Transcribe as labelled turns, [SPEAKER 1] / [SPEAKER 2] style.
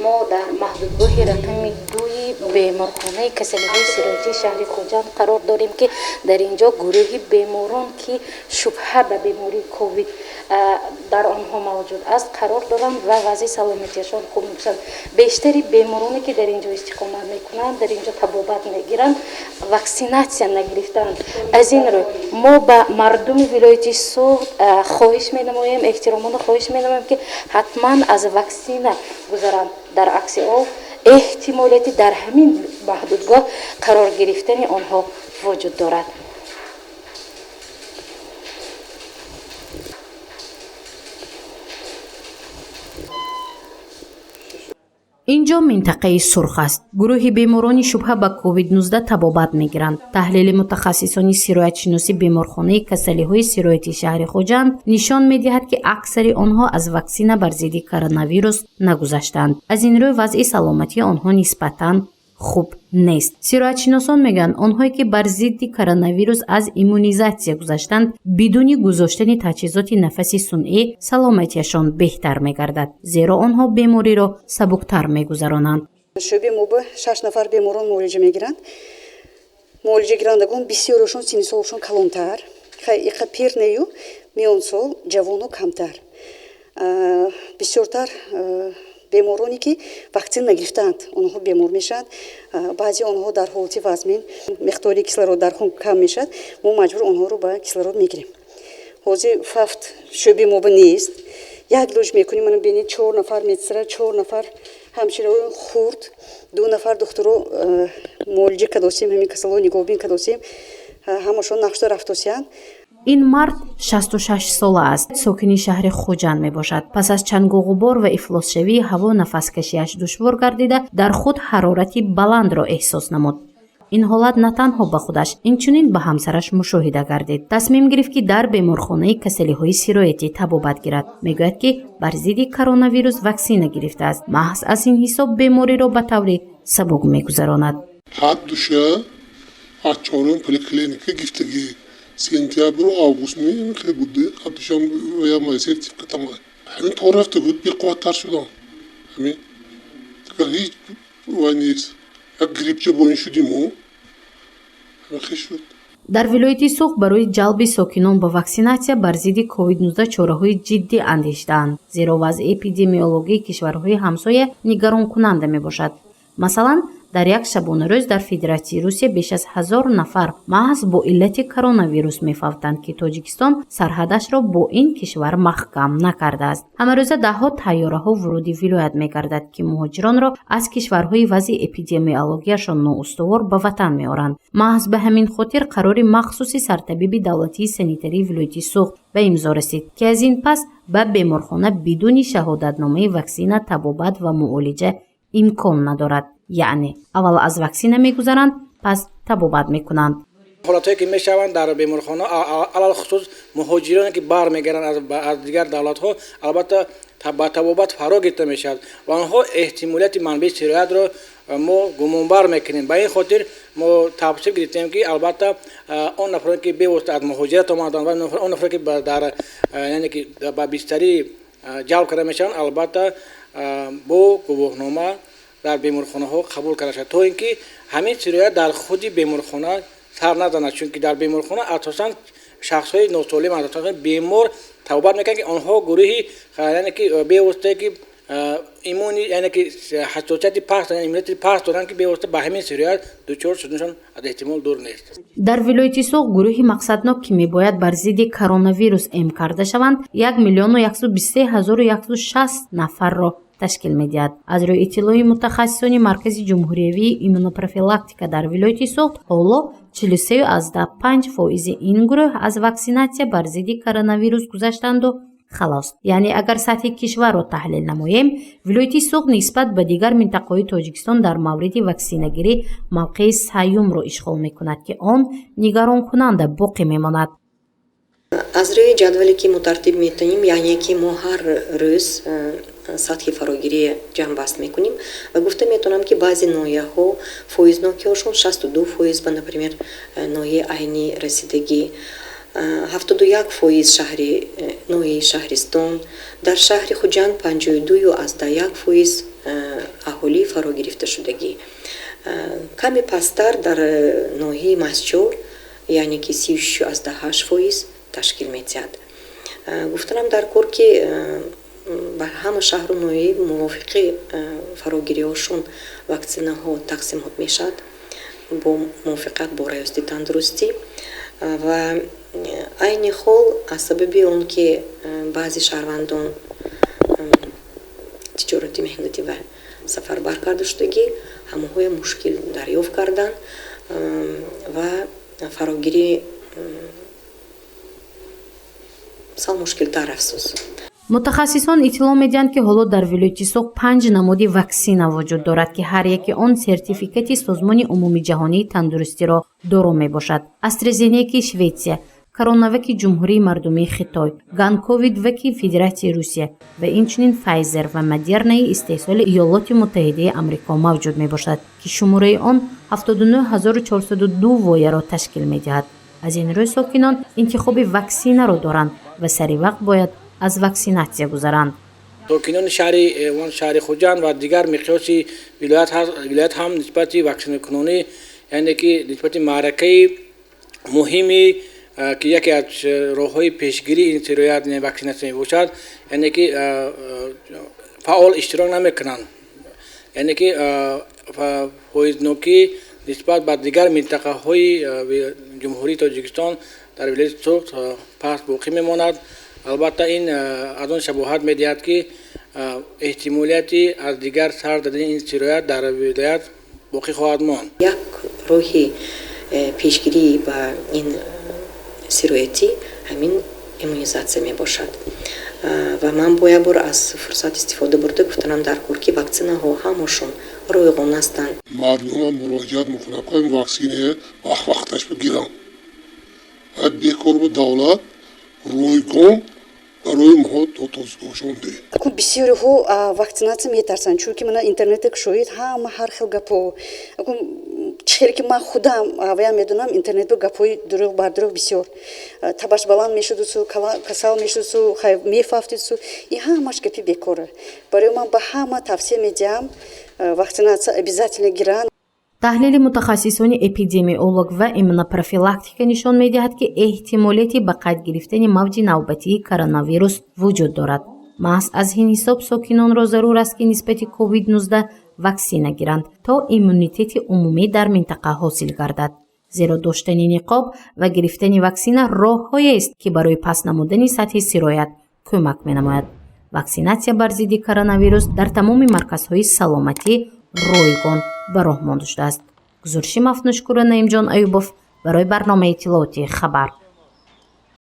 [SPEAKER 1] ما در محدودگاه رقم 2 بیمارخانه کسلی‌های سیرویتی شهر خوجند قرار داریم که در اینجا گروه بیماران که شبهه به بیماری کووید در آنها موجود است قرار دارند و وضع سلامتیشان خوب میشد. بیشتری بیمارانی که در اینجا استقامت میکنند در اینجا تبابت میگیرند واکسیناسیون نگرفتند. از این رو ما به مردم ولایت سوغد خواهش می‌نماییم، احترامانه خواهش می‌نماییم که حتما از واکسینه گذرند. در عکس او احتمالیتی در همین محدودگاه قرار گرفتن آنها وجود دارد.
[SPEAKER 2] اینجا منطقه سرخ است. گروه بیماران شبهه به کووید 19 تبابت میگیرند. تحلیل متخصصان سیرایت شناسی بیمارخانه کسلی‌های سیرایتی شهر خوجند نشان می‌دهد که اکثر آنها از واکسینه بر ضد کرونا نگذشتند. از این روی وضع سلامتی آنها نسبتاً خوب نیست. سیرایت شناسان میگن آنهایی که بر ضد کرونا از ایمونیزاسیون گذشتند بدون گذاشتن تجهیزات نفسی صنعی سلامتیشان بهتر میگردد، زیرا آنها بیماری را سبکتر میگذرانند.
[SPEAKER 3] شبیه موبه 6 نفر بیماران معالجه میگیرند. معالجه گیرندگان بسیارشون سن سالشون کلانتر، خیلی پیر نیو، میان سال جوان و کمتر. بسیارتر بیمارانی که واکسن نگرفتند آنها بیمار میشند. بعضی آنها در حالت وزمین مقدار کیسلرود در خون کم میشد، ما مجبور آنها رو با کیسلرود میگیریم. حاضر فقط شبیه موبه نیست. یک لوج میکنیم، من ببینید 4 نفر مدرسه، 4 نفر همچنین خورد، 2 نفر دکترو معالجه کردیم، همین کسالو نگاهبین کردیم، همشون نقشه رفتوسیان.
[SPEAKER 2] این مرد 66 ساله است. ساکن شهر خوجند می باشد. پس از چنگ و غبار و افلاس شوی هوا نفس کشیش دشوار گردیده در خود حرارتی بلند را احساس نمود. این حالت نه تنها به خودش اینچنین به همسرش مشاهده گردید. تصمیم گرفت که در بیمارخانه کسلی‌های سیرایتی تبابت گیرد. میگوید که بر ضد کرونا ویروس واکسینه گرفته است. محض از این حساب بیماری را به طور سبک میگذراند.
[SPEAKER 4] حد دوشه از چهارم پلیکلینیک گفتگی سنتیابر و آگوست خیلی بوده. حدشم یا مایسر تیپ که تمام. همین طور رفته بود بیقواتر شدم. همین دیگر هیچ وای نیست. یک گریپچه باین شدیم و همین خیلی شد.
[SPEAKER 2] در ولایت سوغد برای جلب ساکنان با واکسیناسیون بر ضد کووید 19 چاره‌های جدی اندیشیدند، زیرا وضع اپیدمیولوژی کشورهای ҳамсоя нигронкунанда میباشد. مثلا در یک شبانه روز در فدراسیون روسیه بیش از 1000 نفر محض با علت کرونا ویروس می‌فوتند که تاجیکستان سرحدش را با این کشور مخکم نکرده است. ҳамарӯза ده‌ها طیاره‌ها ورودی ویلایت می‌گردد که مهاجران را از کشورهای وضع اپیدمیологیاشان نااستوار به وطن می‌آورند. محض به همین خاطر قرار مخصوص سرطبیب دولتی سانیتری ولایت سوغد به امضا رسید که از این پس به بیمارخانه بدون شهادتنامه واکسینه تبابت و معالجه امکان ندارد. یعنی اول از واکسینه میگذرند پس تبابت میکنند.
[SPEAKER 5] حالاتایی که میشوند در بیمارخانه علل خصوص مهاجرانی که برمیگردند از دیگر دولت ها البته با تبابت فرا گرفته میشد و آنها احتمالیت منبع سیرایت را ما گمانبر میکنیم. به این خاطر ما تصمیم گرفتیم که البته آن نفرانی که به واسطه از مهاجرت آمدند و آن نفرانی که در یعنی که با بستری جلب کرده میشن البته با گواهنامه در بیمارخانه ها قبول کرده شد تا اینکه همین سیرایت در خود بیمارخانه سر نزند، چون که در بیمارخانه اساسا شخص های ناسالم اساسا بیمار تبابت میکنند که آنها گروهی یعنی که به واسطه که ایمونی یعنی که حساسیت پاست ایمنیتی پاست دارند که به واسطه به همین سیرایت دچار شدنشان از احتمال دور نیست.
[SPEAKER 2] در ولایت سوغد گروهی مقصدناک که میباید بر ضد کرونا ویروس ام کرده شوند 1,123,160 نفر را تشکیل می‌دهد. از روی اطلاع متخصصان مرکز جمهوری ایمونوپروفیلاکتیکا در ولایت سوغد حالا 43.5% این گروه از واکسیناسیون بر ضد کرونا ویروس گذشتند و خلاص. یعنی اگر سطح کشور را تحلیل نماییم ولایت سوغد نسبت به دیگر مناطق تاجیکستان در مورد واکسینه‌گیری موقع سیوم را اشغال می‌کند که آن نگران کننده باقی می‌ماند.
[SPEAKER 6] از روی جدولی که مترتیب می‌کنیم یعنی که ما هر روز سطح فراگیری جمع بست میکنیم و گفته میتونم که بعضی ناحیه‌ها فایزناکی‌هاشون 62% به نپرمیر ناحیه عینی رسیدگی 71% шаҳри ноҳияи шаҳристон, дар шаҳри хуҷанд 52.1% аҳолӣ фарогирифташудагӣ, каме пастар дар ноҳияи масчор, яъне ки 36.8% ташкил медиҳад. гуфтанам дар кор ки ба ҳама шаҳру ноҳия мувофиқи фарогириҳошон ваксинаҳо тақсимот мешавад бо мувофиқат бо раёсати тандурустӣ ва айни хол аз сабаби он ки баъзи шаҳрвандон тиҷорати меҳнатӣ ва сафарбар карда шудагӣ ҳамаҳоя мушкил дарёфт карданд ва фарогирӣ сал мушкилтар афсӯс.
[SPEAKER 2] мутахассисон иттилоъ медиҳанд ки ҳоло дар вилояти Суғд 5 намуди ваксина вуҷуд дорад ки ҳар яки он сертификати созмони умумии ҷаҳонии тандурустиро доро мебошад. AstraZeneca Шветсия, коронаваки ҷумҳурии мардумии Хитой, ганковид ваки Федератсияи Русия ва инчунин Pfizer ва Modernaи истеҳсоли Иёлоти Муттаҳидаи Амрико мавҷуд мебошад ки шумораи он 79402 вояро ташкил медиҳад. аз ин рӯй сокинон интихоби ваксинаро доранд ва сари вақт бояд аз ваксинатсия гузаранд.
[SPEAKER 5] сокинони шаҳри хуҷанд ва дигар миқёси вилоят ҳам нисбати ваксинакунонӣ, яъне ки нисбати маъракаи муҳими ки яке аз роҳҳои пешгирии ин сироят ваксинатсия мебошад, яъне ки фаъол иштирок намекунанд, яъне ки фоизнокӣ нисбат ба дигар минтақаҳои ҷумҳурии Тоҷикистон дар вилояти Суғд паст боқӣ мемонад. албатта ин аз он шабоҳат медиҳад ки эҳтимолияти аз дигар сар дадани ин сироят дар вилоят боқӣ хоҳад монд.
[SPEAKER 6] як роҳи пешгирӣ ба ин сироятӣ ҳамин иммунизатсия мебошад ва ман бо як бор аз фурсат истифода бурда гуфтанам дар кор ки ваксинаҳо ҳамашон ройғон ҳастанд.
[SPEAKER 4] мардумам муроҷиат мекунад ки ин ваксина вақташ бигиранд. бояд бекор бо давлат ройгон барои моҳо додгоҳшон диҳад.
[SPEAKER 3] бисёриҳо ваксинатсия метарсанд, чунки мана интернете кушоид ҳама ҳар хел гапо чихеле ки ман худам аваям медонам интернетбо гапҳои дурӯғ бар дурӯғ бисёр табаш баланд мешудусу касал мешудусу мефафтидусу ин ҳамаш гапи бекора. барои ман ба ҳама тавсия медиҳам ваксинатсия обязательно гиранд.
[SPEAKER 2] таҳлили мутахассисони эпидемиолог ва иммунопрофилактика нишон медиҳад ки эҳтимолияти ба қайд гирифтани мавҷи навбатии коронавирус вуҷуд дорад. маҳз аз ин ҳисоб сокинонро зарур аст ки нисбати COVID-19 ваксина гиранд то иммунитети умумӣ дар минтақа ҳосил гардад. зеро доштани ниқоб ва гирифтани ваксина роҳҳоест ки барои паст намудани сатҳи сироят кӯмак менамояд. ваксинатсия бар зидди коронавирус дар тамоми марказҳои саломатӣ ройгон ба роҳ монда шудааст. гузориши мафнушкура Наимҷон Аюбов барои барномаи иттилооти хабар.